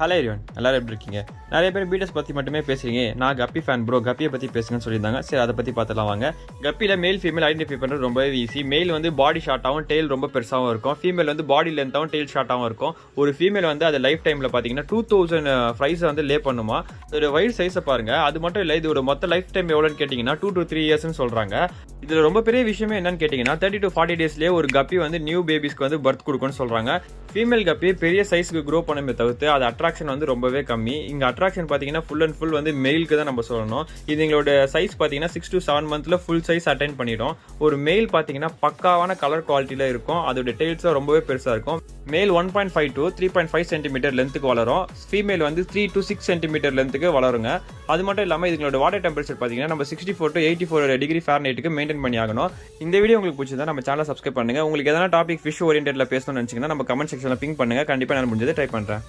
Hello everyone, எல்லாரும் எப்படி இருக்கீங்க? நிறைய பேர் பீட்டஸ் பற்றி மட்டுமே பேசுறீங்க. நான் கப்பி ஃபேன் ப்ரோ, கப்பியை பற்றி பேசுங்கன்னு சொல்லியிருந்தாங்க. சரி, அதை பற்றி பார்த்துலாம் வாங்க. கப்பியில் மேல் ஃபீமேல் ஐடென்டிஃபை பண்ணுறது ரொம்பவே ஈஸி. மேல் வந்து பாடி ஷார்ட்டாகவும் டெயில் ரொம்ப பெருசாகவும் இருக்கும். ஃபீமேல் வந்து பாடி லென்த்தாகவும் டெயில் ஷார்ட்டாகவும் இருக்கும். ஒரு ஃபீமேல் வந்து அது லைஃப் டைமில் பார்த்தீங்கன்னா 2000 ஃப்ரைஸை வந்து லே பண்ணுமா. இதோட வயிறு சைஸை பாருங்க. அது மட்டும் இல்லை, இது ஒரு மொத்த லைஃப் டைம் எவ்வளோன்னு கேட்டிங்கன்னா 2 to 3 இயர்ஸ்னு சொல்கிறாங்க. இதில் ரொம்ப பெரிய விஷயமே என்னன்னு கேட்டிங்கன்னா 30 to 40 டேஸ்லேயே ஒரு கப்பி வந்து நியூ பேபிஸ்க்கு வந்து பர்த் கொடுக்குன்னு சொல்கிறாங்க. ஃபீமேல் கப்பி பெரிய சைஸ்க்கு க்ரோ பண்ணுமே தவிர்த்து அது அட்ராக்ஷன் வந்து ரொம்பவே கம்மி. இங்கே அட்ராக்ஷன் பார்த்தீங்கன்னா ஃபுல் அண்ட் ஃபுல் வந்து மெயிலுக்கு தான் நம்ம சொல்லணும். இது எங்களோட சைஸ் பார்த்தீங்கன்னா 6 to 7 மந்த்ல ஃபுல் சைஸ் அட்டைன் பண்ணிடும். ஒரு மெயில் பார்த்தீங்கன்னா பக்காவான கலர் குவாலிட்டியில் இருக்கும். அதோட டெயில்ஸும் ரொம்பவே பெருசாக இருக்கும். மேல் 1.5 to 3.5 சென்டிமீட்டர் லென்த்துக்கு வளரும். ஃபீமேல் வந்து 3 to 6 சென்டிமீட்டர் லென்த்துக்கு வளருங்க. அது மட்டும் இல்லாமல் இதுங்களோட வாட்டர் டெம்பரேச்சர் பார்த்தீங்கன்னா நம்ம 64 to 84 டிகிரி ஃபாரன்ஹீட்டுக்கு மெயின்டைன் பண்ணி ஆகணும். இந்த வீடியோ உங்களுக்கு பிடிச்சிருந்தா நம்ம சேனலை சப்ஸ்கிரைப் பண்ணுங்க. உங்களுக்கு எதனா டாபிக் ஃபிஷ் ஓரியன்டெட்ல பேசணும்னு நினைச்சீங்கன்னா நம்ம கமெண்ட் செக்ஷன்ல பிங்க் பண்ணுங்க. கண்டிப்பாக நான் முடிஞ்சதை ட்ரை பண்றேன்.